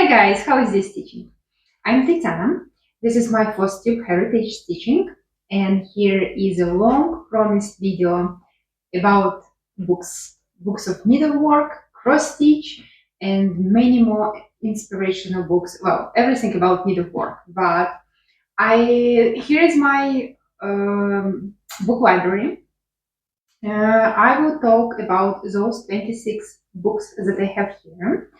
Hi guys, how is this stitching? I'm Tatiana. This is my Flosstube heritage stitching, and here is a long promised video about books of needlework, cross stitch, and many more inspirational books. Well, everything about needlework. But here is my book library. I will talk about those 26 books that I have here.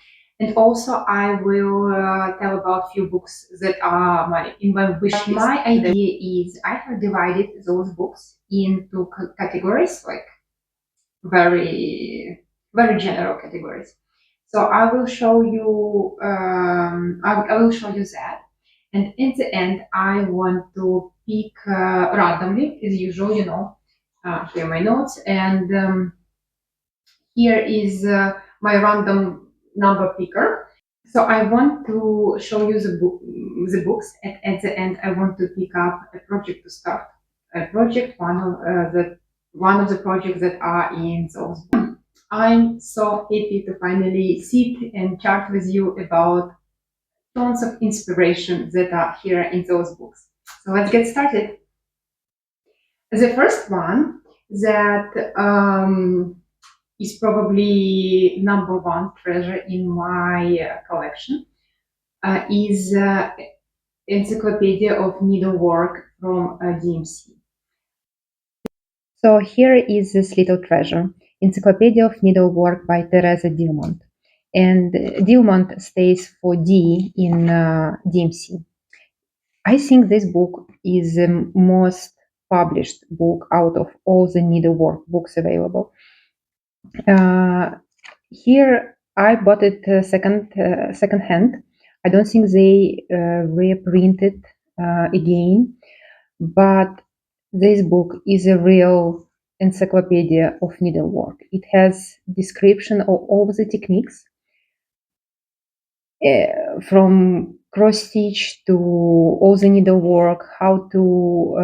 And also, I will tell about few books that are in my wish list. My idea is I have divided those books into categories, like very, very general categories. So I will show you. I will show you that. And in the end, I want to pick randomly, as usual. Here are my notes, and here is my random number picker. So I want to show you the books, and at the end I want to pick up a project to start. A project, one of the projects that are in those books. I'm so happy to finally sit and chat with you about tons of inspiration that are here in those books. So let's get started. The first one that is probably number one treasure in my collection is Encyclopedia of Needlework from DMC. So here is this little treasure, Encyclopedia of Needlework by Teresa Dilmont. And Dilmont stays for D in DMC. I think this book is the most published book out of all the needlework books available. Here I bought it second hand. I don't think they reprinted again, but this book is a real encyclopedia of needlework. It has description of all the techniques, from cross stitch to all the needlework, how to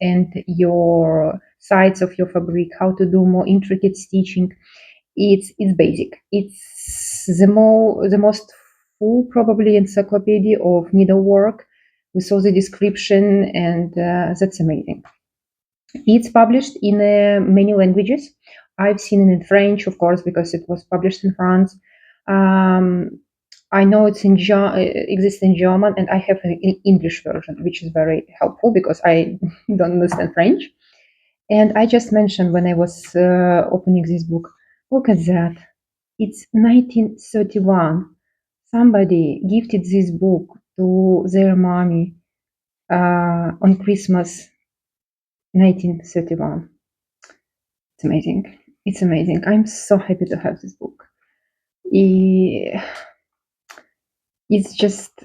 end your sides of your fabric, how to do more intricate stitching. It's basic. It's the most full probably encyclopedia of needlework with all the description, and that's amazing. It's published in many languages. I've seen it in French, of course, because it was published in France. I know it's exists in German, and I have an English version, which is very helpful because I don't understand French. And I just mentioned when I was opening this book, look at that. It's 1931. Somebody gifted this book to their mommy on Christmas 1931. It's amazing. It's amazing. I'm so happy to have this book. It's just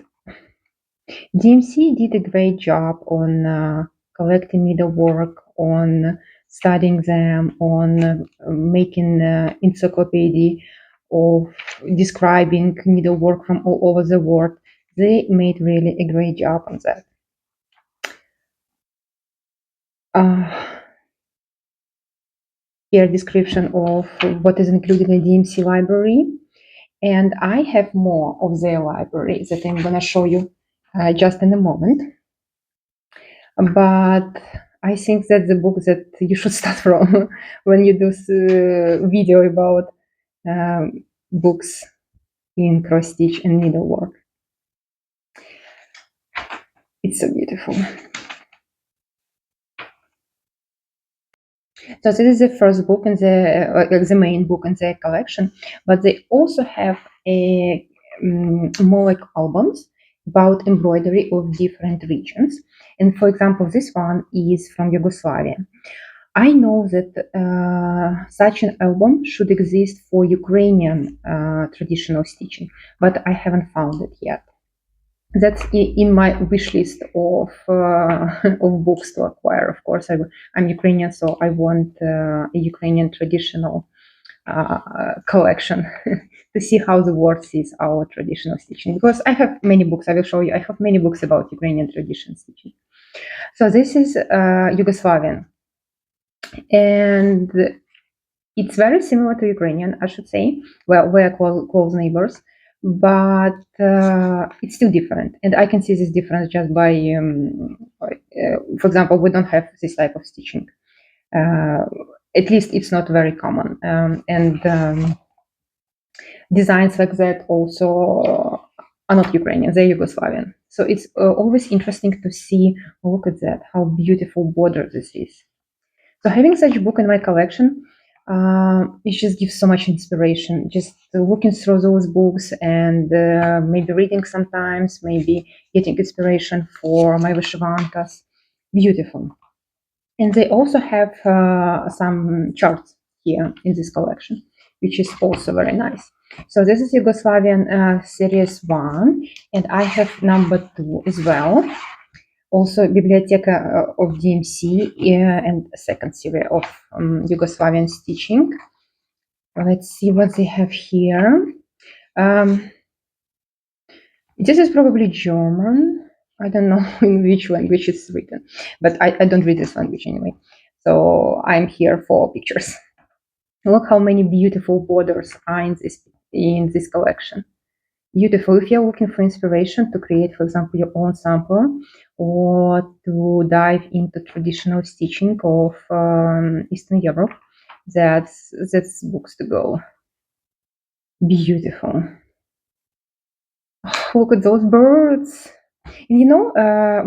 DMC did a great job on collecting needlework, on studying them, on making encyclopedia of describing needlework from all over the world. They made really a great job on that. Here, description of what is included in the DMC library. And I have more of their library that I'm going to show you just in a moment. But I think that's the book that you should start from when you do this video about books in cross stitch and needlework. It's so beautiful. So this is the first book in the main book in their collection, but they also have more like albums about embroidery of different regions. And for example, this one is from Yugoslavia. I know that such an album should exist for Ukrainian traditional stitching, but I haven't found it yet. That's in my wish list of books to acquire. Of course, I'm Ukrainian, so I want a Ukrainian traditional collection to see how the world sees our traditional stitching. Because I have many books. I will show you. I have many books about Ukrainian tradition stitching. So this is Yugoslavian, and it's very similar to Ukrainian, I should say. Well, we're close neighbors. but it's still different. And I can see this difference just by, for example, we don't have this type of stitching. At least it's not very common. And designs like that also are not Ukrainian, they're Yugoslavian. So it's always interesting to see, look at that, how beautiful border this is. So having such a book in my collection, it just gives so much inspiration. Just looking through those books and maybe reading sometimes, maybe getting inspiration for my vyshyvankas. Beautiful. And they also have some charts here in this collection, which is also very nice. So this is Yugoslavian series 1, and I have number 2 as well. Also Biblioteca of DMC and a second series of Yugoslavian stitching. Let's see what they have here. This is probably German. I don't know in which language it's written, but I don't read this language anyway. So I'm here for pictures. Look how many beautiful borders are in this collection. Beautiful. If you're looking for inspiration to create, for example, your own sampler, or to dive into traditional stitching of Eastern Europe, that's books to go. Beautiful. Look at those birds. And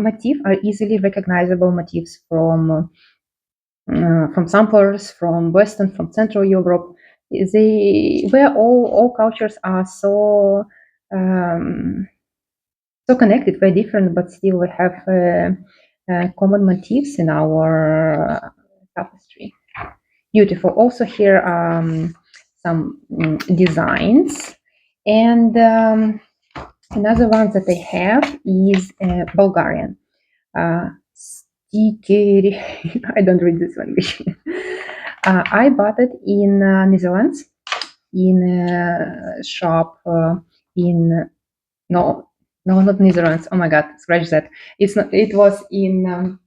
motifs are easily recognizable motifs from samplers, from Western, from Central Europe. Where all cultures are so connected, very different, but still we have common motifs in our tapestry. Beautiful. Also here some designs, and another one that I have is Bulgarian. I don't read this language. I bought it in Netherlands, in a shop in no, not Netherlands. Oh my God, scratch that. It's not. It was in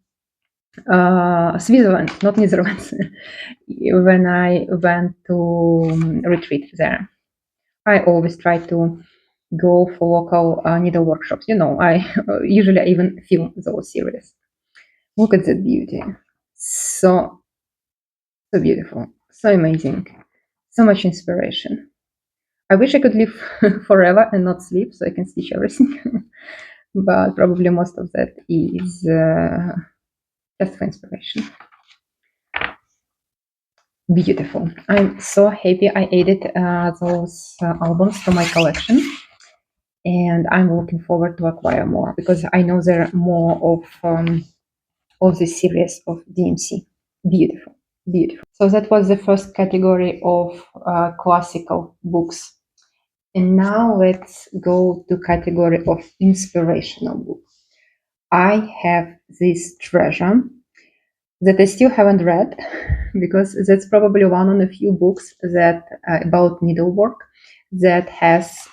Switzerland, not Netherlands. When I went to retreat there, I always try to go for local needle workshops. I usually even film those series. Look at that beauty. So beautiful, so amazing, so much inspiration. I wish I could live forever and not sleep so I can stitch everything. But probably most of that is just for inspiration. Beautiful. I'm so happy I added those albums to my collection, and I'm looking forward to acquire more because I know there are more of this series of DMC. Beautiful, beautiful. So that was the first category of classical books. And now let's go to category of inspirational books. I have this treasure that I still haven't read because that's probably one of the few books that about needlework that has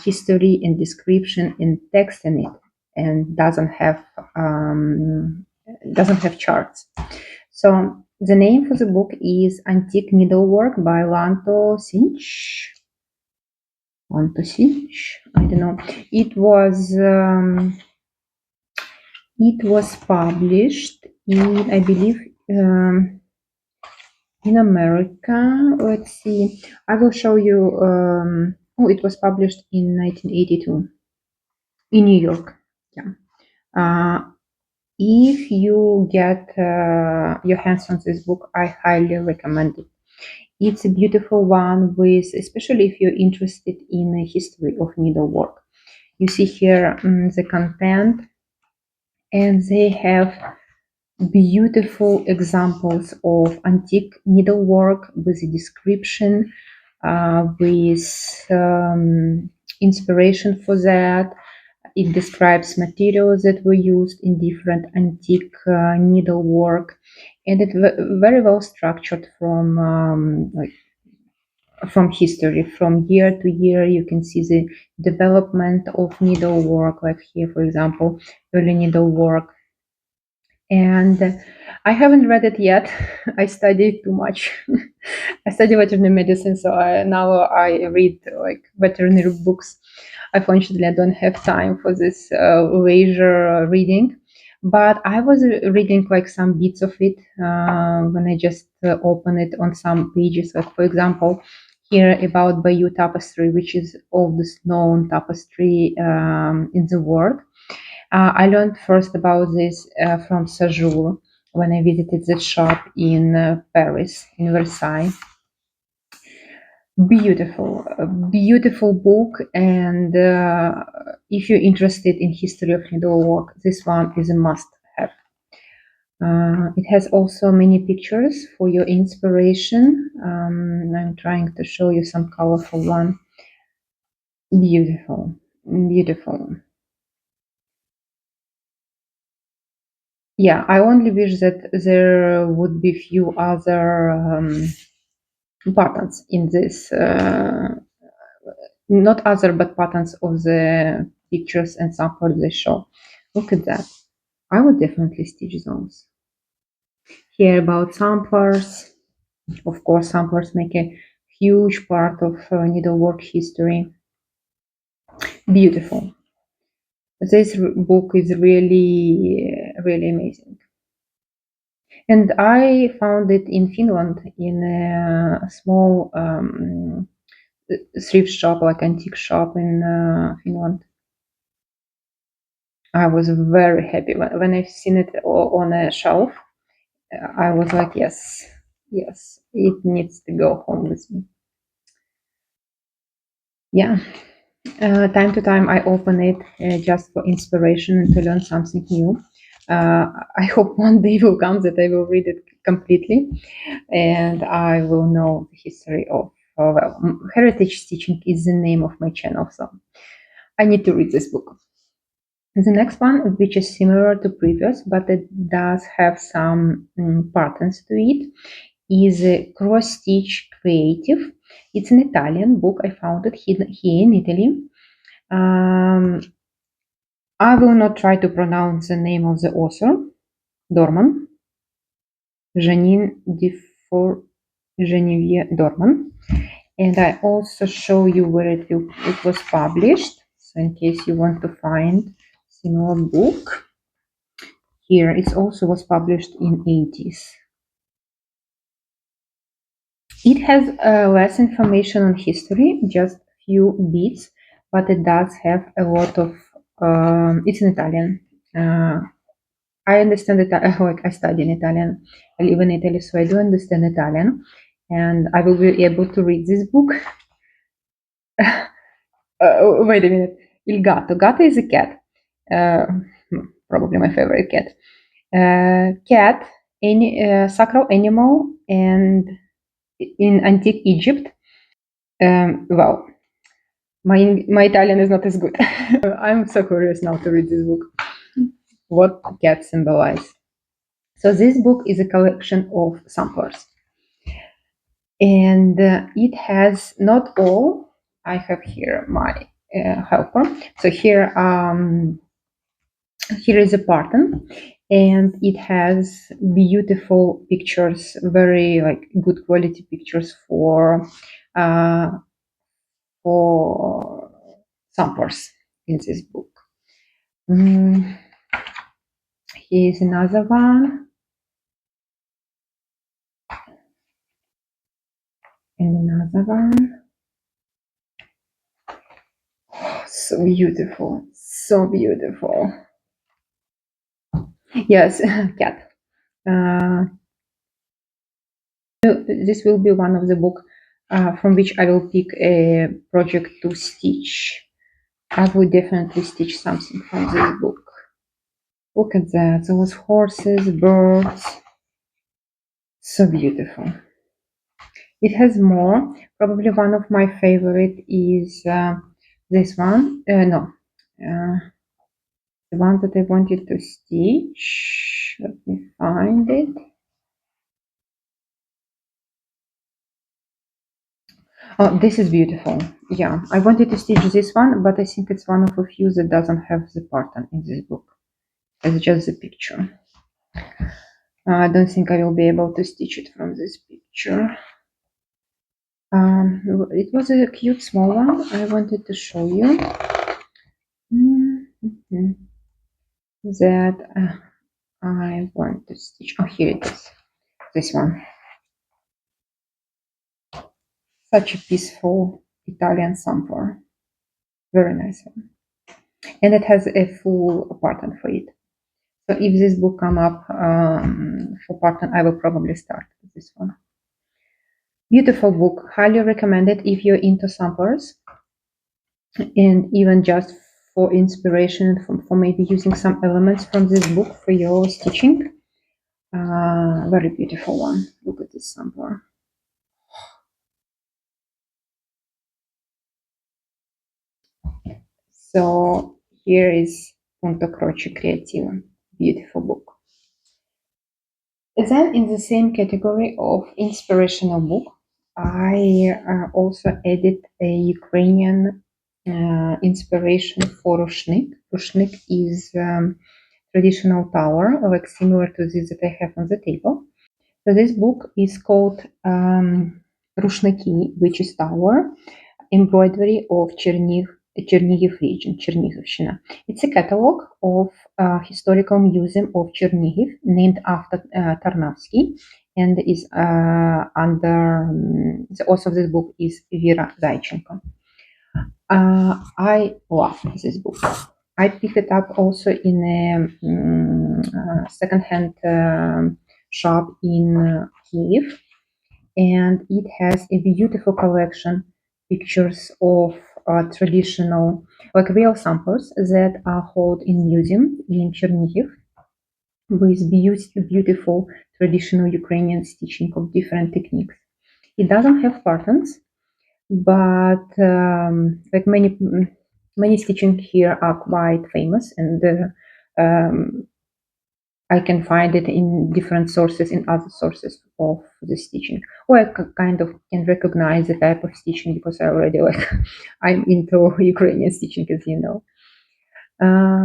history and description and text in it and doesn't have charts. So the name for the book is Antique Needlework by Lanto Sinch. I don't know. It was published in, I believe, in America. Let's see. I will show you. It was published in 1982 in New York. Yeah. If you get your hands on this book, I highly recommend it. It's a beautiful one, especially if you're interested in the history of needlework. You see here the content, and they have beautiful examples of antique needlework with a description, with inspiration for that. It describes materials that were used in different antique needlework, and it's very well structured from history, from year to year. You can see the development of needlework, like here, for example, early needlework, And I haven't read it yet. I studied too much. I study veterinary medicine, so now I read like veterinary books. Unfortunately, I don't have time for this leisure reading. But I was reading like some bits of it when I just open it on some pages. Like for example, here about Bayeux Tapestry, which is oldest known tapestry in the world. I learned first about this from Séjour when I visited the shop in Paris, in Versailles. Beautiful, a beautiful book. And if you're interested in history of needlework, this one is a must-have. It has also many pictures for your inspiration. I'm trying to show you some colorful one. Beautiful, beautiful. Yeah, I only wish that there would be few other patterns in this, not other, but patterns of the pictures and samples they show. Look at that. I would definitely stitch those. Here about samplers. Of course, samplers make a huge part of needlework history. Beautiful. This book is really, really amazing. And I found it in Finland in a small thrift shop, like antique shop in Finland. I was very happy when I've seen it on a shelf. I was like, yes, yes, it needs to go home with me. Yeah. Time to time, I open it just for inspiration and to learn something new. I hope one day will come that I will read it completely, and I will know the history of. Well, heritage stitching is the name of my channel, so I need to read this book. The next one, which is similar to previous, but it does have some patterns to it, is Cross Stitch Creative. It's an Italian book. I found it here in Italy. I will not try to pronounce the name of the author, Dorman, Janine Dufour Genevieve Dorman. And I also show you where it was published. So in case you want to find similar book, here it also was published in 80s. It has less information on history, just few bits, but it does have a lot of. It's in Italian. I understand it. Like I study in Italian. I live in Italy, so I do understand Italian, and I will be able to read this book. Wait a minute. Il gatto. Gatto is a cat. Probably my favorite cat. Cat, sacral animal, and in antique Egypt. Well, my Italian is not as good. I'm so curious now to read this book. What cats symbolize? So this book is a collection of samplers, and it has not all. I have here my helper. So here is a pattern, and it has beautiful pictures, very like good quality pictures for samplers in this book. Here's another one. And another one. Oh, so beautiful. So beautiful. Yes, cat. This will be one of the book from which I will pick a project to stitch. I will definitely stitch something from this book. Look at that. Those horses, birds. So beautiful. It has more. Probably one of my favorite is this one. No. The one that I wanted to stitch. Let me find it. Oh, this is beautiful. Yeah, I wanted to stitch this one, but I think it's one of a few that doesn't have the pattern in this book. It's just the picture. I don't think I will be able to stitch it from this picture. It was a cute small one. I wanted to show you that I want to stitch. Oh, here it is. This one. Such a peaceful Italian sampler. Very nice one. And it has a full pattern for it. So if this book come up for pattern, I will probably start with this one. Beautiful book. Highly recommended if you're into samplers. And even just for inspiration, for maybe using some elements from this book for your stitching. Very beautiful one. Look at this sampler. So here is Punto Croce Creativo. Beautiful book. Then in the same category of inspirational book, I also added a Ukrainian inspiration for rushnik. Rushnik is traditional tower, like similar to this that I have on the table. So this book is called Rushniki, which is tower, embroidery of Chernihiv region, Chernihivshina. It's a catalog of historical museum of Chernihiv named after Tarnavsky, and is under the author of this book is Vera Zaichenko. I love this book. I picked it up also in a second-hand shop in Kiev, and it has a beautiful collection pictures of traditional, like real samples that are held in museum in Chernihiv with beautiful traditional Ukrainian stitching of different techniques. It doesn't have patterns, but like many stitching here are quite famous, and I can find it in different sources, in other sources of the stitching, or I kind of can recognize the type of stitching because I already like I'm into Ukrainian stitching, as you know.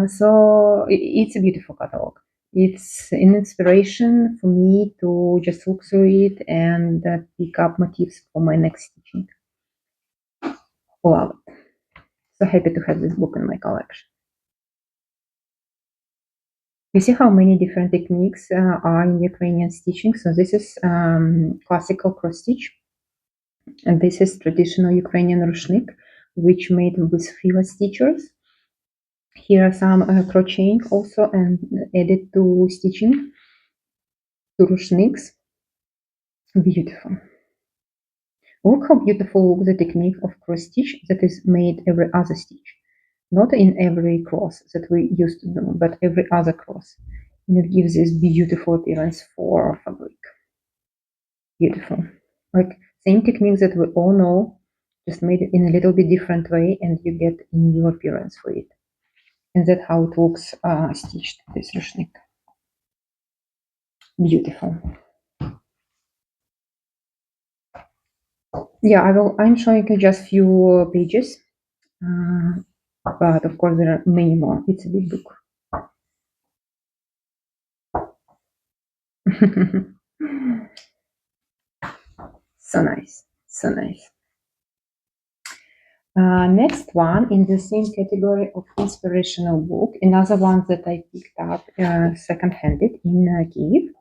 So it's a beautiful catalog. It's an inspiration for me to just look through it and pick up motifs for my next stitching. Love it. So happy to have this book in my collection. You see how many different techniques are in Ukrainian stitching. So this is classical cross stitch, and this is traditional Ukrainian rushnik, which made with fila stitchers. Here are some crocheting also and added to stitching to rushniks. Beautiful. Look how beautiful the technique of cross stitch that is made every other stitch. Not in every cross that we used to do, but every other cross. And it gives this beautiful appearance for fabric. Beautiful. Like same techniques that we all know, just made it in a little bit different way, and you get a new appearance for it. And that's how it looks stitched, this rushnik. Beautiful. Yeah, I'm showing you just few pages, but of course there are many more. It's a big book. So nice, so nice. Next one in the same category of inspirational book, another one that I picked up second-handed in Kiev.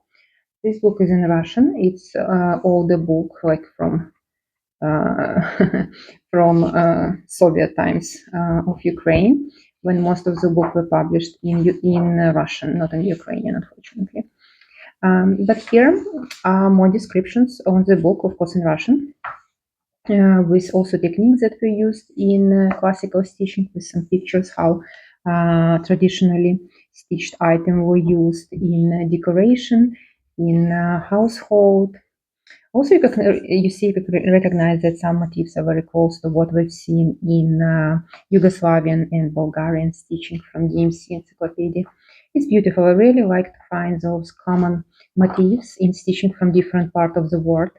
This book is in Russian. It's older book, like from from Soviet times of Ukraine, when most of the book were published in Russian, not in Ukrainian, unfortunately. But here are more descriptions on the book, of course, in Russian. With also techniques that were used in classical stitching, with some pictures how traditionally stitched items were used in decoration, in household. Also, you recognize that some motifs are very close to what we've seen in Yugoslavian and Bulgarian stitching from DMC Encyclopedia. It's beautiful. I really like to find those common motifs in stitching from different parts of the world.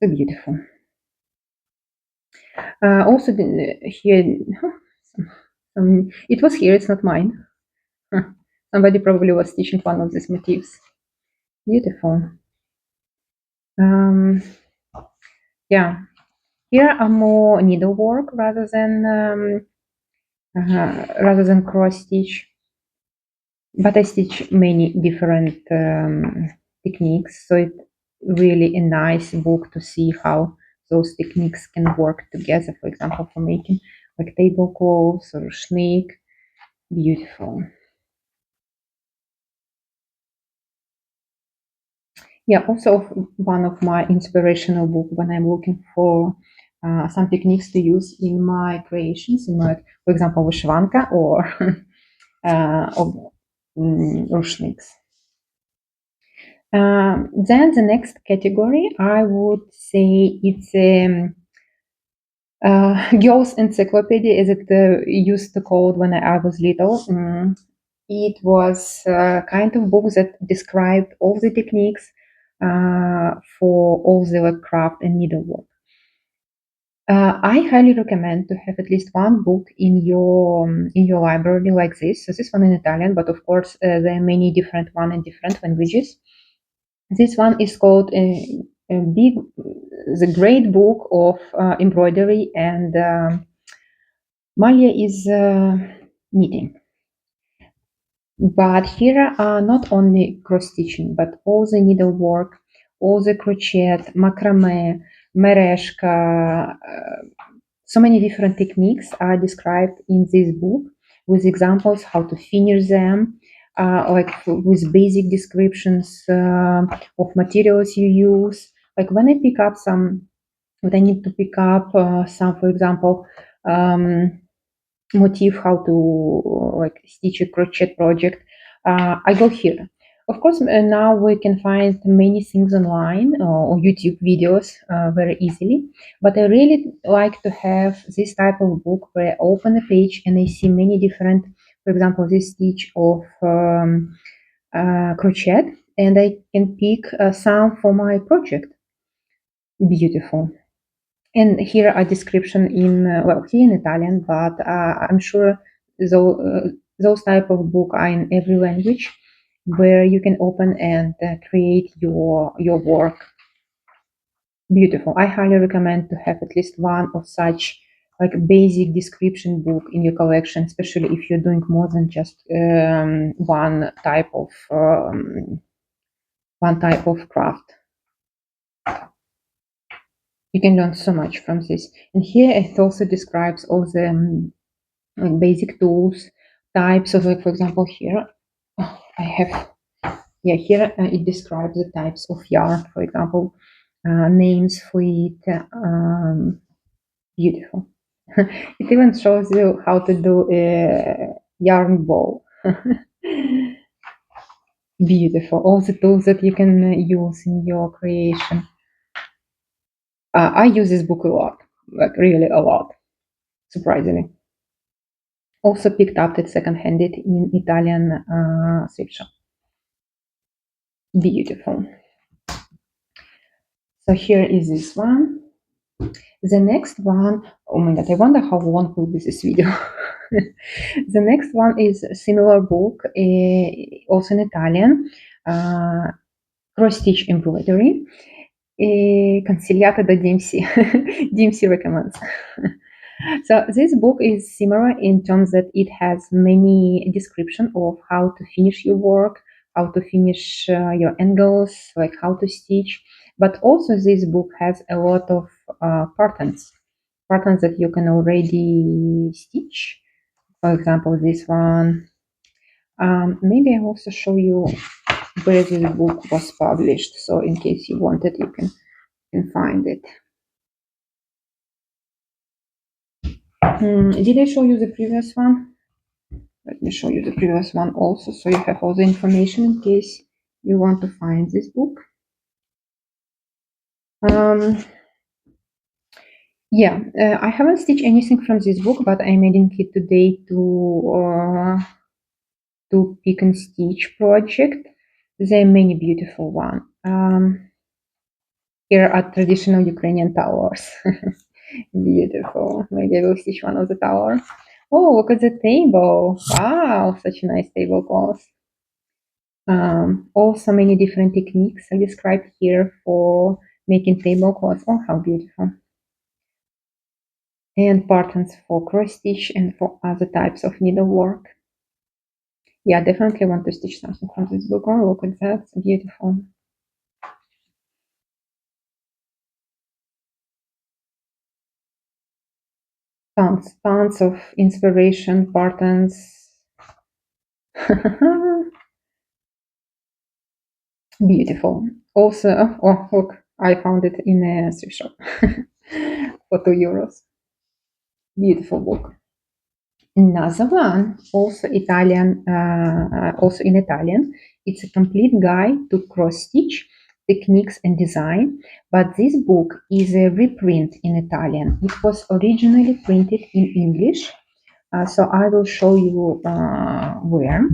So beautiful. Also, here, it was here, it's not mine. Somebody probably was stitching one of these motifs. Beautiful. Yeah, here are more needlework rather than cross stitch. But I stitch many different techniques, so it's really a nice book to see how those techniques can work together. For example, for making like tablecloths or ruchnik. Beautiful. Yeah, also one of my inspirational book when I'm looking for some techniques to use in my creations, in my, for example, wishvanka or ruchniks. Then the next category, I would say it's Girls' Encyclopedia, as it used to called when I was little. It was kind of book that described all the techniques for all the like, craft and needlework. I highly recommend to have at least one book in your library like this. So this one in Italian, but of course there are many different one in different languages. This one is called the Great Book of Embroidery, and Malia is knitting. But here are not only cross stitching, but all the needlework, all the crochet, macrame, mereshka, so many different techniques are described in this book with examples how to finish them, like with basic descriptions of materials you use. Like when I pick up when I need to pick up some, for example, motif, how to like stitch a crochet project, I go here. Of course, now we can find many things online or YouTube videos very easily, but I really like to have this type of book where I open a page and I see many different, for example, this stitch of crochet, and I can pick some for my project. Beautiful. And here a description in, well, here in Italian, but I'm sure those type of book are in every language where you can open and create your work. Beautiful. I highly recommend to have at least one of such like basic description book in your collection, especially if you're doing more than just one type of craft. You can learn so much from this. And here it also describes all the like basic tools, types of, like, for example, here I have, yeah, here it describes the types of yarn, for example, names for it. Beautiful. It even shows you how to do a yarn bow. Beautiful. All the tools that you can use in your creation. I use this book a lot, like really a lot, surprisingly. Also picked up that second-handed in Italian thrift shop. Beautiful. So here is this one. The next one, oh my god, I wonder how long will be this video. The next one is a similar book, also in Italian, cross-stitch embroidery, consigliata da DMC. DMC recommends. So this book is similar in terms that it has many description of how to finish your work, how to finish your angles, like how to stitch. But also this book has a lot of patterns that you can already stitch. For example, this one. Maybe I also show you where this book was published. So in case you want it, you can find it. Did I show you the previous one? Let me show you the previous one also, so you have all the information in case you want to find this book. Yeah, I haven't stitched anything from this book, but I'm adding it today to Pick and Stitch project. There are many beautiful ones. Here are traditional Ukrainian towers. Beautiful. Maybe I will stitch one of the towers. Oh, look at the table. Wow, such a nice tablecloth. Also many different techniques are described here for making tablecloths. Oh, how beautiful. And patterns for cross stitch and for other types of needlework. Yeah, definitely want to stitch something from this book. Oh, look at that, it's beautiful. Tons of inspiration, patterns. Beautiful. Also, oh, look, I found it in a thrift shop for €2. Beautiful book. Another one, also in Italian. It's a complete guide to cross stitch techniques and design, but this book is a reprint in Italian. It was originally printed in English, so I will show you where.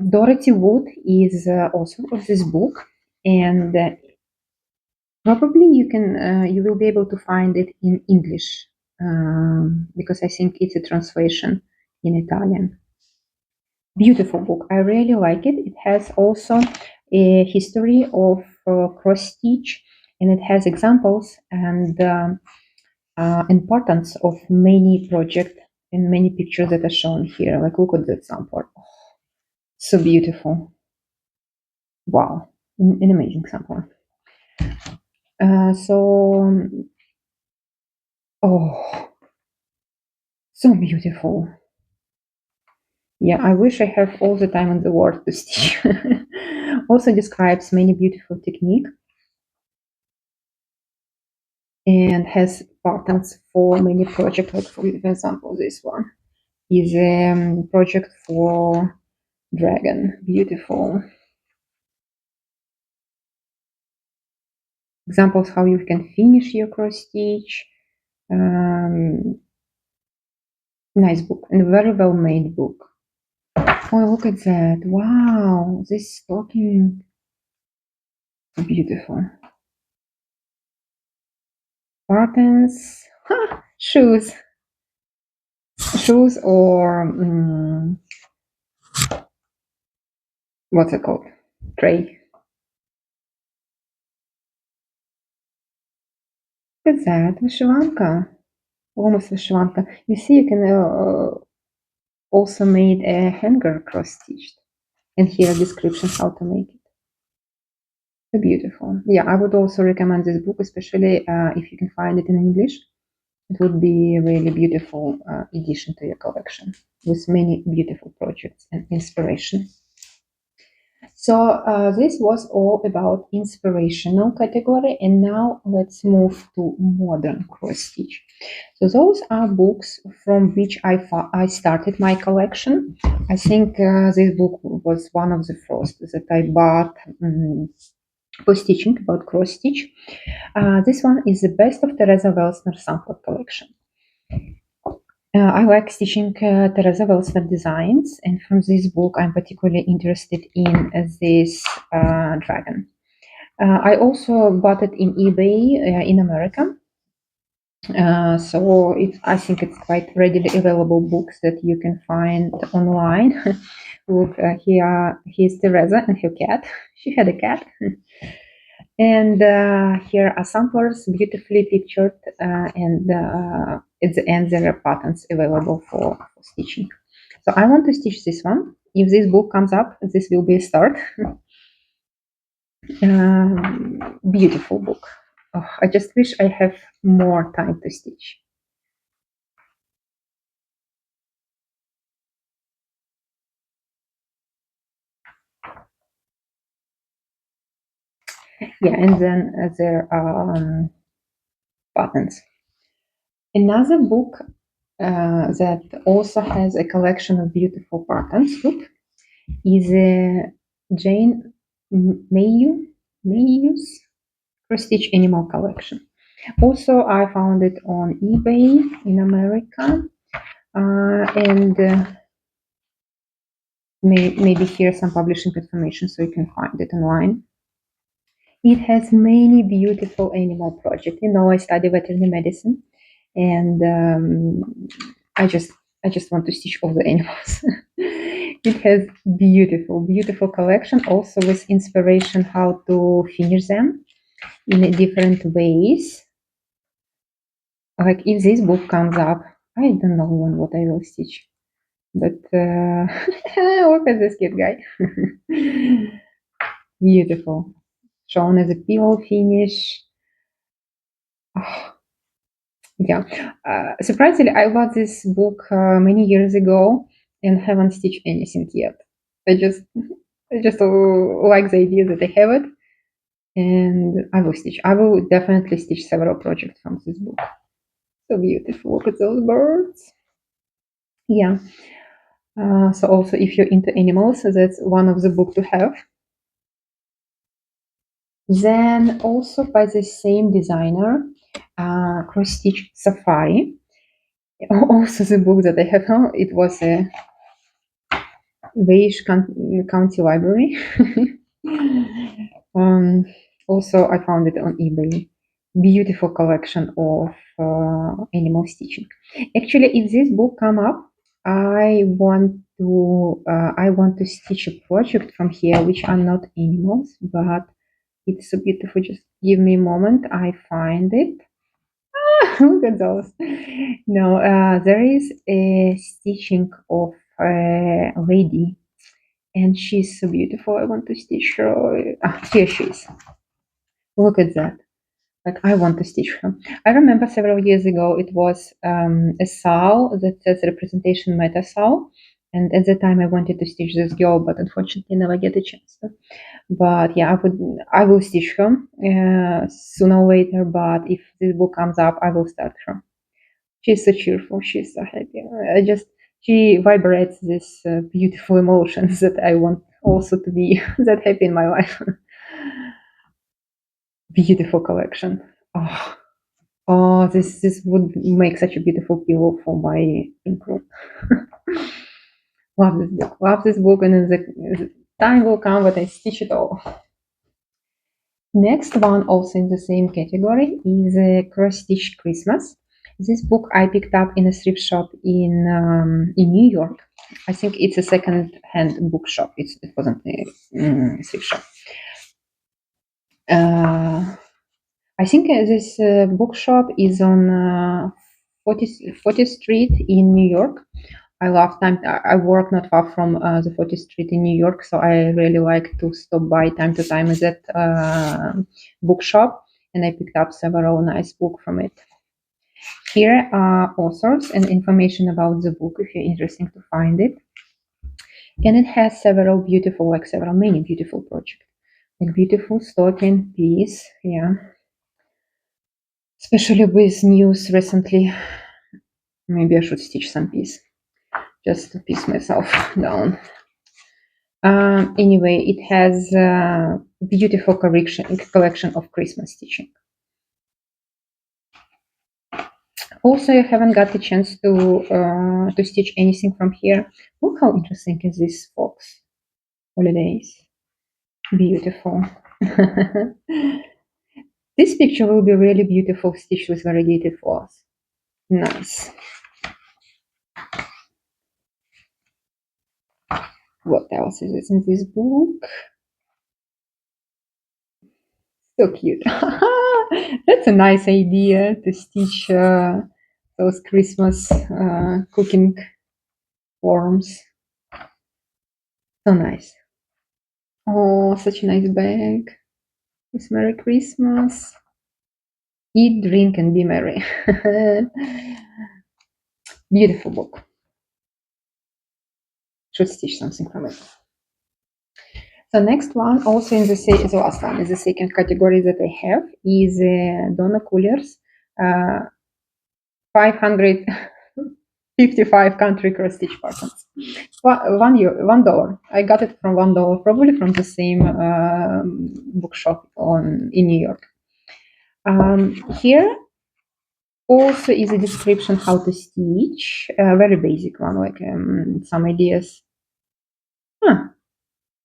Dorothy Wood is author of this book, and probably you will be able to find it in English, because I think it's a translation in Italian. Beautiful book. I really like it. It has also a history of cross stitch, and it has examples and importance of many projects and many pictures that are shown here. Like, look at the example. So beautiful. Wow, an amazing example. Oh, so beautiful. Yeah, I wish I have all the time in the world to stitch. Also describes many beautiful technique and has patterns for many projects. Like, for example, this one is a project for dragon. Beautiful. Examples how you can finish your cross stitch. Nice book and very well made book. Oh, look at that. Wow, this stocking. Beautiful. Patterns. Shoes. Shoes or what's it called? Tray. Look at that. Vyshivanka. Almost Vyshivanka. You see, you can also made a hanger cross stitched. And here a description how to make it. So beautiful. Yeah, I would also recommend this book, especially if you can find it in English. It would be a really beautiful addition to your collection with many beautiful projects and inspiration. So this was all about inspirational category, and now let's move to modern cross stitch. So those are books from which I started my collection. I think this book was one of the first that I bought for stitching about cross stitch. This one is the best of Teresa Welsner sample collection. I like stitching Teresa Welsner designs, and from this book, I'm particularly interested in this dragon. I also bought it in eBay in America. So I think it's quite readily available books that you can find online. Look, here's Teresa and her cat. She had a cat. And here are samplers beautifully pictured, and at the end there are patterns available for stitching. So I want to stitch this one. If this book comes up, this will be a start. Beautiful book. Oh, I just wish I have more time to stitch. Yeah, and then there are buttons. Another book that also has a collection of beautiful patterns, look, is Jane Mayhew's Cross Stitch Animal Collection. Also, I found it on eBay in America, and maybe here some publishing information so you can find it online. It has many beautiful animal projects. You know, I study veterinary medicine, and I just want to stitch all the animals. It has beautiful collection, also with inspiration how to finish them in different ways. Like if this book comes up, I don't know even what I will stitch. But look at this cute guy. Beautiful. Shown as a pillow finish. Oh, yeah. Surprisingly, I bought this book many years ago and haven't stitched anything yet. I just like the idea that I have it, and I will stitch. I will definitely stitch several projects from this book. So beautiful. Look at those birds. Yeah. So also, if you're into animals, that's one of the book to have. Then also by the same designer, Cross Stitch Safari. Also the book that I have now, it was a Weish County Library. Also, I found it on eBay. Beautiful collection of animal stitching. Actually, if this book come up, I want to stitch a project from here, which are not animals, but it's so beautiful. Just give me a moment. I find it. Look at those. No, there is a stitching of a lady, and she's so beautiful. I want to stitch her. Here she is. Look at that. Like, I want to stitch her. I remember several years ago, it was a sow that says representation meta sow. And at the time, I wanted to stitch this girl, but unfortunately, never get a chance to. But yeah, I will stitch her sooner or later. But if this book comes up, I will start her. She's so cheerful. She's so happy. She vibrates these beautiful emotions that I want also to be that happy in my life. Beautiful collection. Oh, this would make such a beautiful pillow for my ink room. Love this book. Love this book, and the time will come when I stitch it all. Next one, also in the same category, is Cross Stitch Christmas. This book I picked up in a thrift shop in New York. I think it's a second-hand bookshop. It wasn't a thrift shop. I think this bookshop is on 40th Street in New York. I love time. I work not far from the 40th Street in New York, so I really like to stop by time to time at that bookshop, and I picked up several nice books from it. Here are authors and information about the book if you're interested to find it. And it has many beautiful projects, like beautiful stocking piece, yeah. Especially with news recently, maybe I should stitch some piece just to piece myself down. Anyway, it has a beautiful collection of Christmas stitching. Also, I haven't got the chance to stitch anything from here. Look how interesting is this fox holidays. Beautiful. This picture will be really beautiful stitched with variegated floss. Nice. What else is it in this book? So cute. That's a nice idea to stitch those Christmas cooking forms. So nice. Oh, such a nice bag. With Merry Christmas. Eat, drink, and be merry. Beautiful book. Should stitch something from it. So next one, also in the last one, is the second category that I have, is Donna Coolers 555 country cross stitch patterns. $1. I got it from $1, probably from the same bookshop in New York. Here also is a description how to stitch, a very basic one, like some ideas.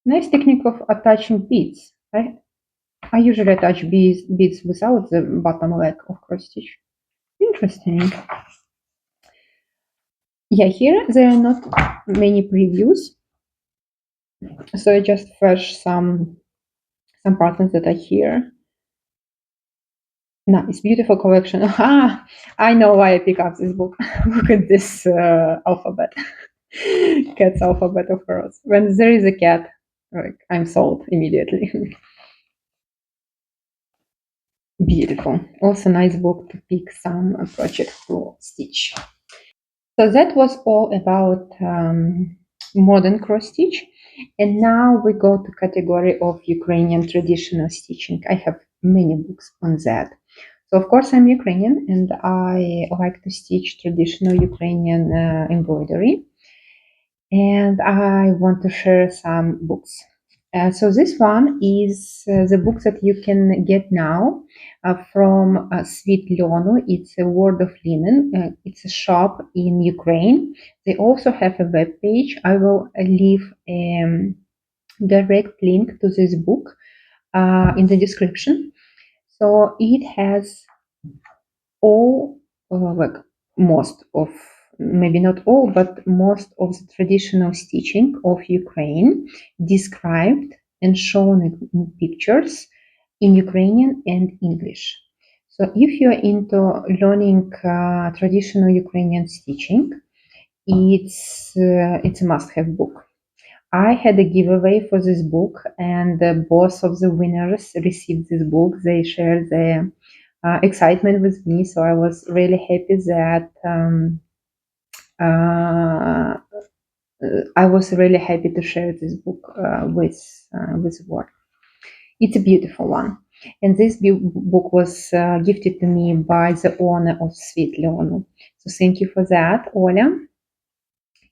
Nice technique of attaching beads. I usually attach beads without the bottom leg of cross stitch. Interesting. Yeah, here there are not many previews. So I just fetch some patterns that are here. Nice, beautiful collection. Ah, I know why I pick up this book. Look at this alphabet. Cat's alphabet of course. When there is a cat, like I'm sold immediately. Beautiful. Also nice book to pick some project to stitch. So that was all about modern cross stitch. And now we go to category of Ukrainian traditional stitching. I have many books on that. So of course I'm Ukrainian and I like to stitch traditional Ukrainian embroidery. And I want to share some books. So this one is the book that you can get now from Sweet Lyonu. It's a Word of Linen. It's a shop in Ukraine. They also have a web page. I will leave a direct link to this book in the description. So it has all, like most of, maybe not all, but most of the traditional stitching of Ukraine described and shown in pictures in Ukrainian and English. So if you're into learning traditional Ukrainian stitching, it's a must-have book. I had a giveaway for this book, and both of the winners received this book. They shared their excitement with me, so I was really happy that I was really happy to share this book with the world. It's a beautiful one, and this book was gifted to me by the owner of Sweet Leonu. So thank you for that, Oля.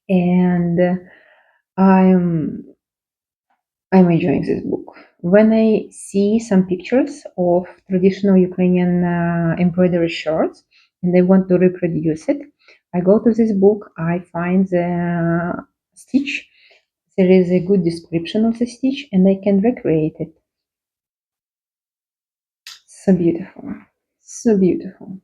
And I'm I'm enjoying this book. When I see some pictures of traditional Ukrainian embroidery shirts and I want to reproduce it, I go to this book, I find the stitch, there is a good description of the stitch, and I can recreate it. So beautiful. So beautiful.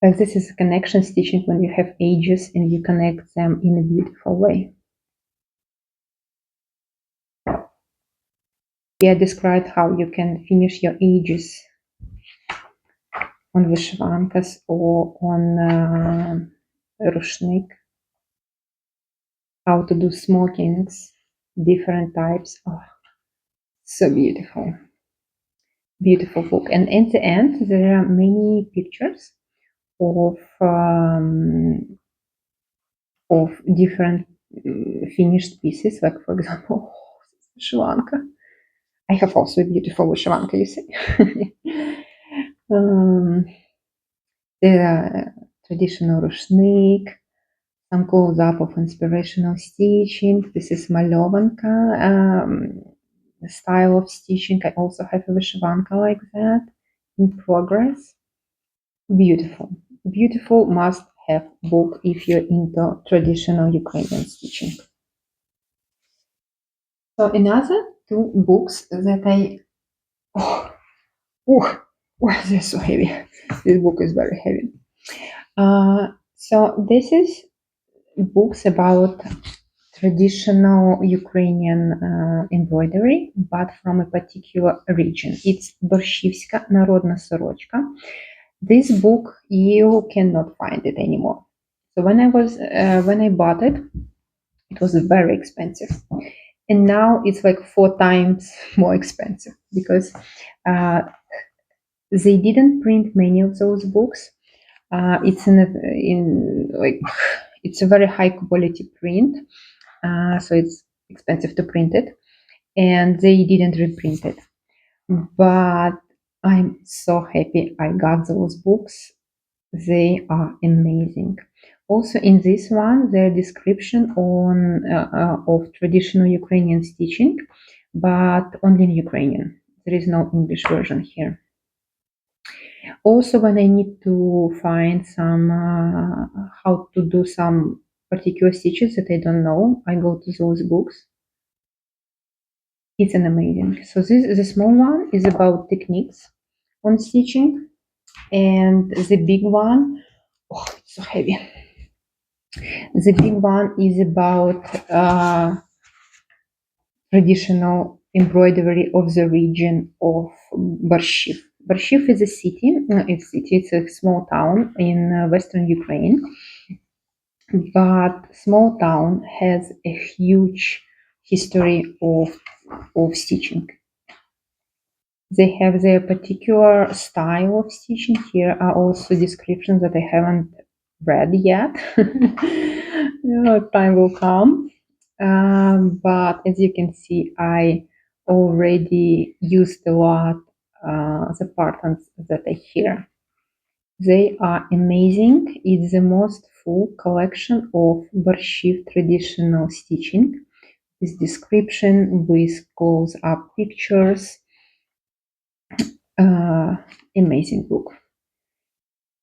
Like this is a connection stitching when you have edges and you connect them in a beautiful way. Yeah, described how you can finish your edges on вышиванкас or on rushnik, how to do smokings, different types. Oh, so beautiful. Beautiful book. And at the end, there are many pictures of different finished pieces. Like, for example, вышиванка. I have also a beautiful вышиванка, you see. There are traditional rushnik, some close-up of inspirational stitching. This is malovanka style of stitching. I also have a вышиванка like that in progress. Beautiful. Beautiful must-have book if you're into traditional Ukrainian stitching. So another two books that they're so heavy. This book is very heavy. So this is books about traditional Ukrainian embroidery, but from a particular region. It's Борщівська народна сорочка. This book, you cannot find it anymore. So when I bought it, it was very expensive. And now it's like 4 times more expensive because they didn't print many of those books. It's it's a very high quality print, so it's expensive to print it, and they didn't reprint it. But I'm so happy I got those books. They are amazing. Also, in this one, there are description on of traditional Ukrainian stitching, but only in Ukrainian. There is no English version here. Also, when I need to find some how to do some particular stitches that I don't know, I go to those books. It's an amazing. So the small one is about techniques on stitching, and the big one, oh, it's so heavy. The big one is about traditional embroidery of the region of Borshiv. Borshiv is a city. It's a small town in western Ukraine, but small town has a huge history of stitching. They have their particular style of stitching. Here are also descriptions that I haven't read yet. Time will come. But as you can see, I already used a lot the patterns that are here. They are amazing. It's the most full collection of Borshiv traditional stitching with description, with close-up pictures. Amazing book.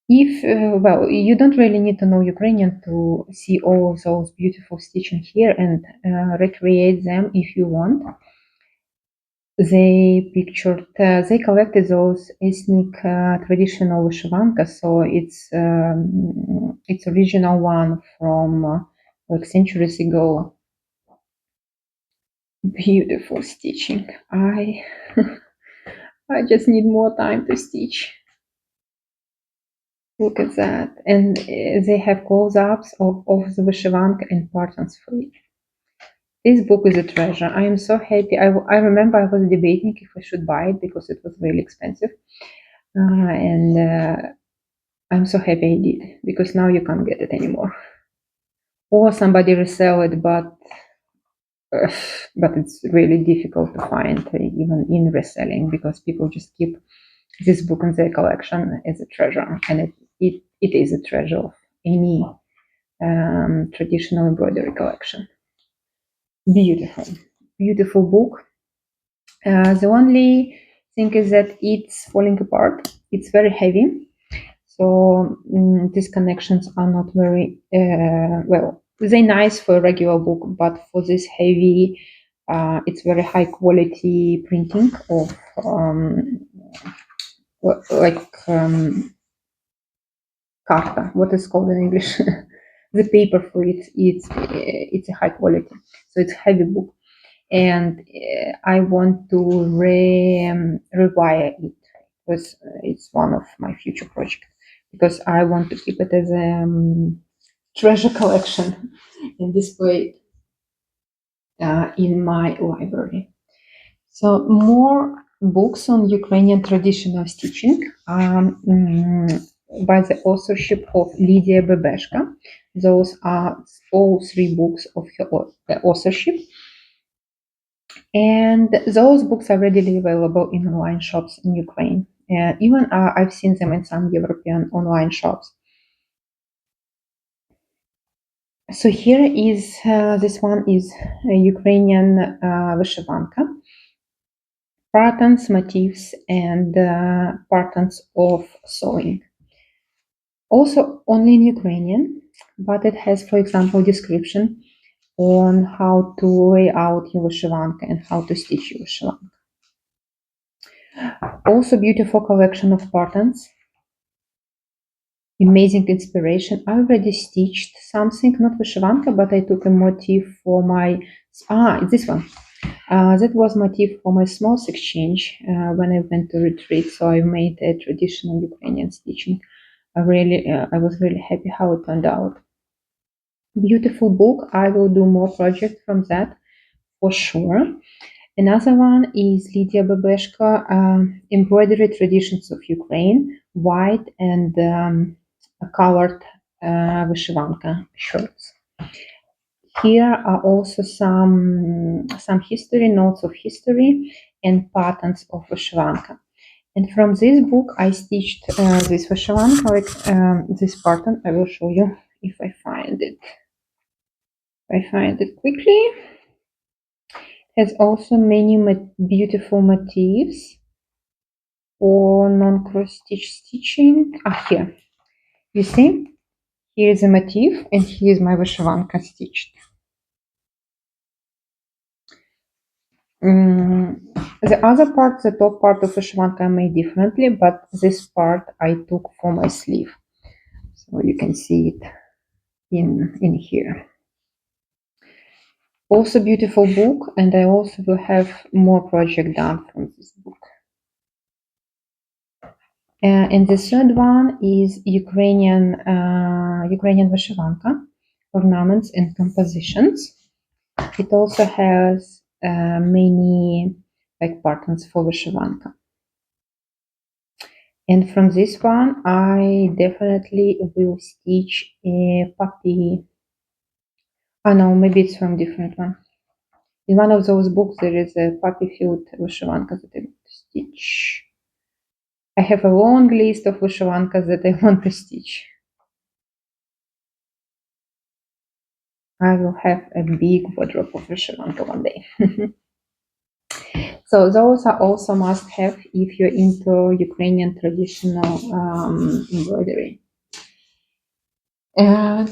If well, you don't really need to know Ukrainian to see all of those beautiful stitching here and recreate them if you want. They pictured, they collected those ethnic traditional vyshyvanka, so it's original one from like centuries ago. Beautiful stitching. I I just need more time to stitch. Look at that. And they have close-ups of the vyshyvanka and patterns for it. This book is a treasure. I am so happy. I remember I was debating if I should buy it because it was really expensive. And I'm so happy I did, because now you can't get it anymore. Or somebody resell it, but it's really difficult to find even in reselling, because people just keep this book in their collection as a treasure, and it is a treasure of any traditional embroidery collection. Beautiful book. The only thing is that it's falling apart. It's very heavy, so these connections are not very well. They're nice for a regular book, but for this heavy, it's very high quality printing of karta. What is called in English? The paper for it. It's a high quality, so it's a heavy book, and I want to rewire it, because it's one of my future projects, because I want to keep it as a treasure collection and display it in my library. So more books on Ukrainian traditional stitching by the authorship of Lydia Bebeshka. Those are all 3 books of her authorship. And those books are readily available in online shops in Ukraine. Even I've seen them in some European online shops. So here is, this one is a Ukrainian vyshyvanka. Patterns, motifs, and patterns of sewing. Also only in Ukrainian, but it has, for example, description on how to lay out your vyshyvanka and how to stitch your vyshyvanka. Also beautiful collection of patterns. Amazing inspiration. I already stitched something, not vyshyvanka, but I took a motif for my, this one. That was motif for my small exchange when I went to retreat. So I made a traditional Ukrainian stitching. I was really happy how it turned out. Beautiful book. I will do more projects from that for sure. Another one is Lydia Bebeshka, Embroidery Traditions of Ukraine, white and colored vyshyvanka shirts. Here are also some history, notes of history, and patterns of vyshyvanka. And from this book, I stitched this vyshyvanka, like this pattern. I will show you if I find it. I find it quickly. Has also many beautiful motifs for non-cross stitch stitching. Here, you see, here is a motif, and here is my vyshyvanka stitched. The other part, the top part of vyshyvanka, I made differently, but this part I took for my sleeve, so you can see it in here. Also beautiful book, and I also will have more project done from this book. And the third one is Ukrainian vyshyvanka, ornaments and compositions. It also has many patterns for vyshyvanka. And from this one, I definitely will stitch a puppy. Oh no, maybe it's from different one. In one of those books, there is a puppy field vyshyvanka that I want to stitch. I have a long list of vyshyvankas that I want to stitch. I will have a big wardrobe of vyshyvanka one day. So those are also must-have if you're into Ukrainian traditional embroidery.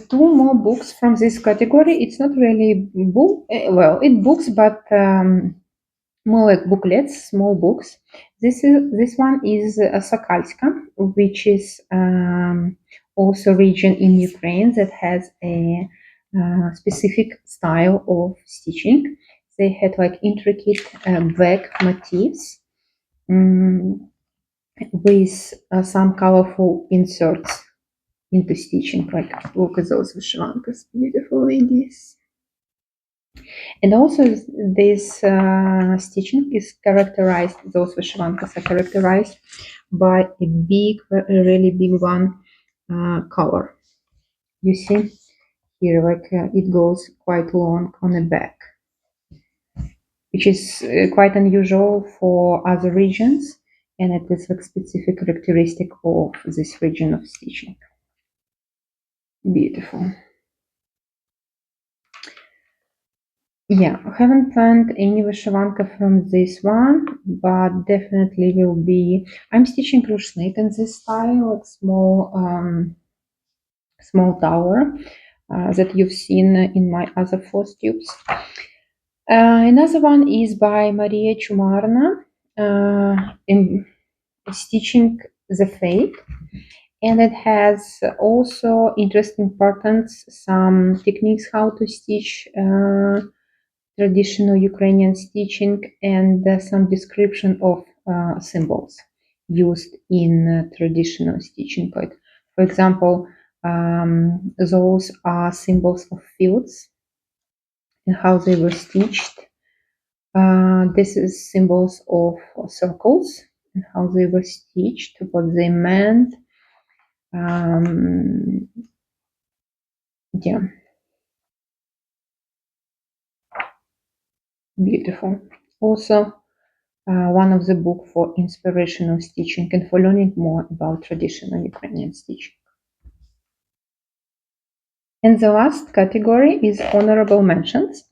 Two more books from this category. It's not really book. Well, it's books, but more like booklets, small books. This one is Sokalska, which is also region in Ukraine that has a specific style of stitching. They had intricate black motifs with some colorful inserts into stitching. Look at those vyshyvankas, beautiful ladies. And also this stitching is characterized, those vyshyvankas are characterized by a big, really big one color. You see here, it goes quite long on the back, which is quite unusual for other regions, and it is a specific characteristic of this region of stitching. Beautiful. Yeah, I haven't planned any vyshyvanka from this one, but definitely will be. I'm stitching ruchnik in this style, small tower that you've seen in my other Flosstubes. Another one is by Maria Chumarna, stitching the fate, and it has also interesting patterns, some techniques how to stitch traditional Ukrainian stitching, and some description of symbols used in traditional stitching. For example, those are symbols of fields and how they were stitched. This is symbols of circles and how they were stitched, what they meant. Yeah. Beautiful. Also, one of the book for inspirational stitching and for learning more about traditional Ukrainian stitching. And the last category is honorable mentions.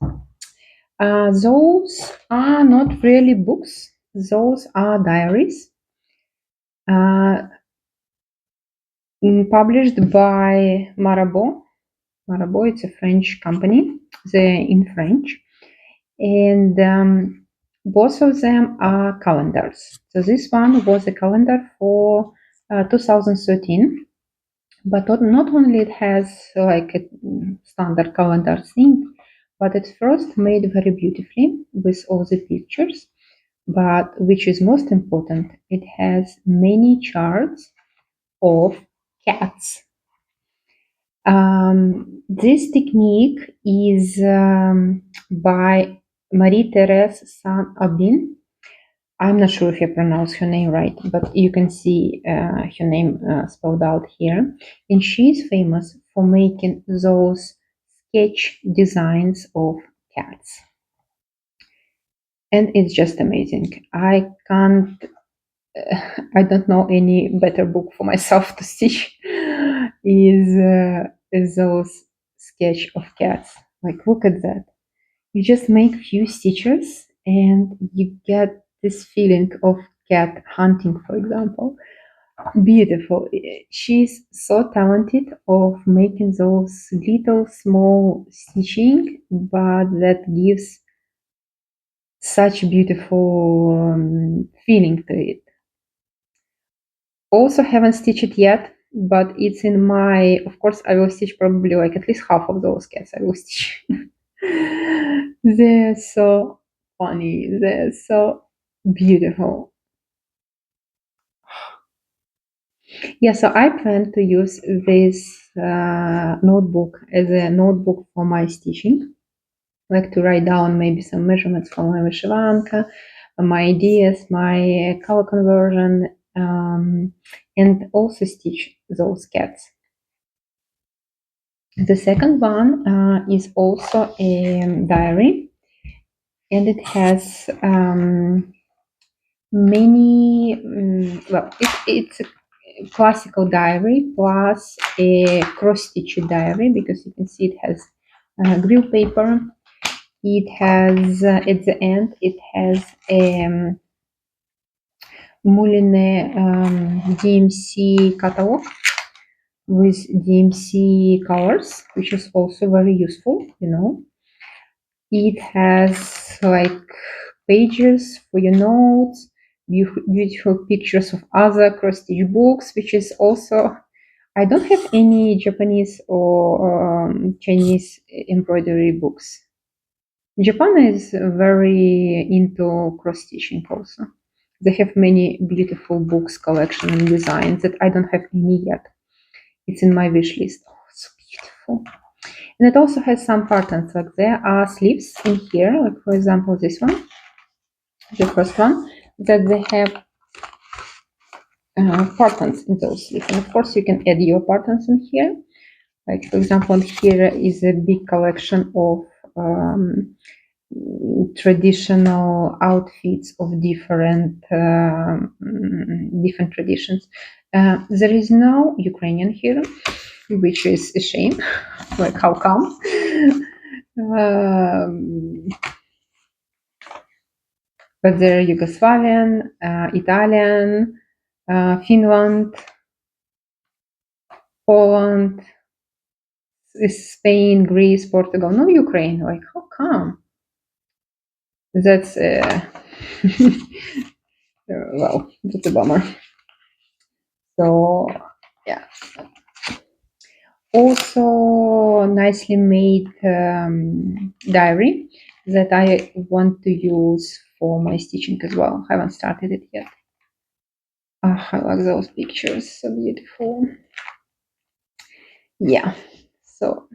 Those are not really books. Those are diaries published by Marabout. Marabout, it's a French company. They're in French. And both of them are calendars. So this one was a calendar for 2013, but not only it has a standard calendar thing, but it's first made very beautifully with all the pictures. But which is most important, it has many charts of cats. This technique is by Marie-Thérèse Saint-Aubin. I'm not sure if I pronounce her name right, but you can see her name spelled out here. And she is famous for making those sketch designs of cats. And it's just amazing. I don't know any better book for myself to stitch is those sketch of cats. Look at that. You just make few stitches and you get this feeling of cat hunting, for example. Beautiful. She's so talented of making those little small stitching, but that gives such beautiful feeling to it. Also haven't stitched it yet, but it's in my, of course, I will stitch probably like at least half of those cats I will stitch. They're so funny. They're so beautiful. Yeah, so I plan to use this notebook as a notebook for my stitching. Like to write down maybe some measurements for my vyshyvanka, my ideas, my color conversion, and also stitch those cats. The second one is also a diary, and it has many, well, it's a classical diary plus a cross-stitch diary, because you can see it has grill paper. It has, at the end, it has a Moulinet DMC catalog with DMC colors, which is also very useful, you know. It has like pages for your notes, beautiful pictures of other cross-stitch books, which is also, I don't have any Japanese or Chinese embroidery books. Japan is very into cross-stitching also. They have many beautiful books, collection, and designs that I don't have any yet. It's in my wish list. Oh, so beautiful. And it also has some patterns, like there are sleeves in here, like for example this one, the first one, that they have patterns in those sleeves. And of course you can add your patterns in here. Like for example, here is a big collection of traditional outfits of different traditions. There is no Ukrainian here, which is a shame. Like, how come? But there are Yugoslavian, Italian, Finland, Poland, Spain, Greece, Portugal. No Ukraine. Like, how come? That's well, that's a bummer. So yeah. Also nicely made diary that I want to use for my stitching as well. I haven't started it yet. Oh, I like those pictures, so beautiful. Yeah. So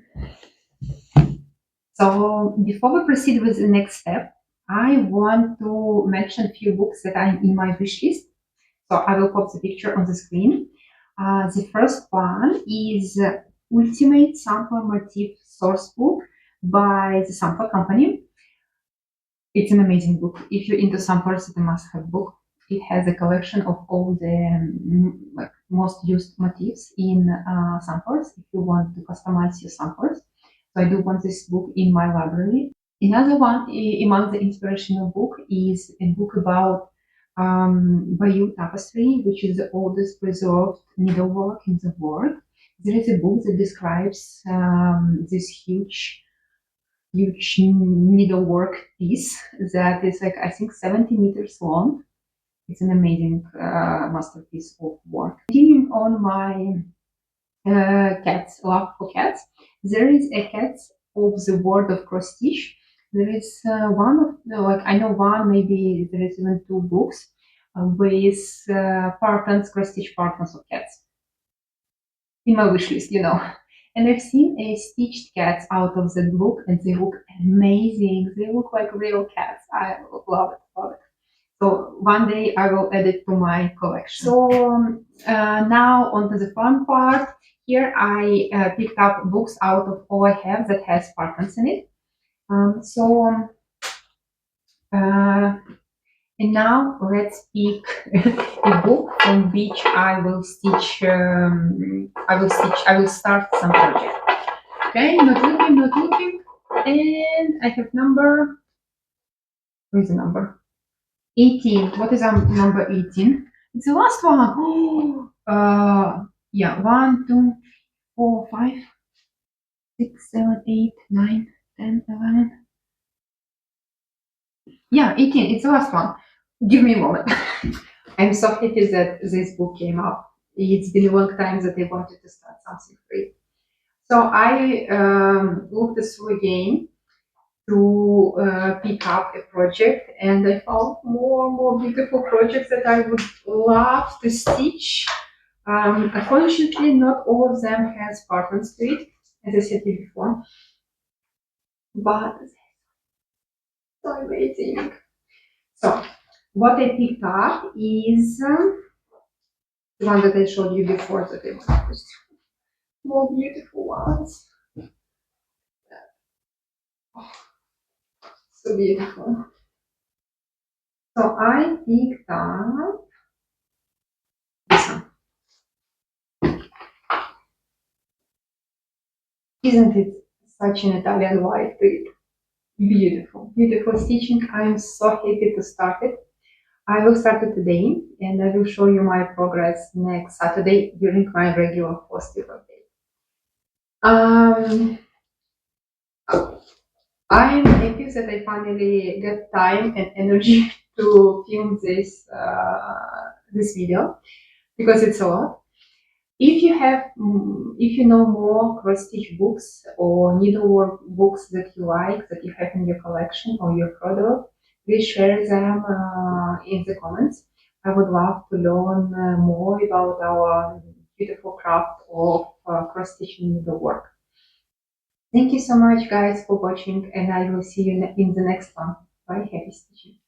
before we proceed with the next step, I want to mention a few books that are in my wish list. So I will pop the picture on the screen. The first one is Ultimate Sampler Motif Source Book by the Sampler Company. It's an amazing book. If you're into samplers, it's a must-have book. It has a collection of all the most used motifs in samplers, if you want to customize your samplers. So I do want this book in my library. Another one among the inspirational book is a book about Bayeux tapestry, which is the oldest preserved needlework in the world. There is a book that describes this huge needlework piece that is like, I think, 70 meters long. It's an amazing masterpiece of work. Continuing on my cats, love for cats, there is a Cats of the World of Cross Stitch. There is one of, like, I know one, maybe there is even two books with patterns, cross stitch patterns of cats in my wish list, you know. And I've seen a stitched cats out of the book, and they look amazing. They look like real cats. I love it, love it. So one day I will add it to my collection. So now onto the fun part. Here I picked up books out of all I have that has patterns in it. And now let's pick a book from which I will stitch. I will start some project. Okay, not looking, and I have number. Where is the number? 18. What is number 18? It's the last one. Yeah, 1, 2, 4, 5, 6, 7, 8, 9, 10, 11. Yeah, 18. It's the last one. Give me a moment. I'm so happy that this book came up. it's been a long time that I wanted to start something free. So I looked through again to pick up a project, and I found more beautiful projects that I would love to stitch. Unfortunately, not all of them has patterns to it, as I said before, but so amazing. So what I picked up is the one that I showed you before, that I wanted to more beautiful ones. Oh, so beautiful. So I picked up this one. Isn't it such an Italian white print? Beautiful, beautiful stitching. I'm so happy to start it. I will start it today, and I will show you my progress next Saturday during my regular Flosstube update. I'm happy that I finally got time and energy to film this video, because it's a lot. If you know more cross-stitch books or needlework books that you like, that you have in your collection or you're proud of, please share them in the comments. I would love to learn more about our beautiful craft of cross-stitching needlework. Thank you so much, guys, for watching, and I will see you in the next one. Bye, happy stitching.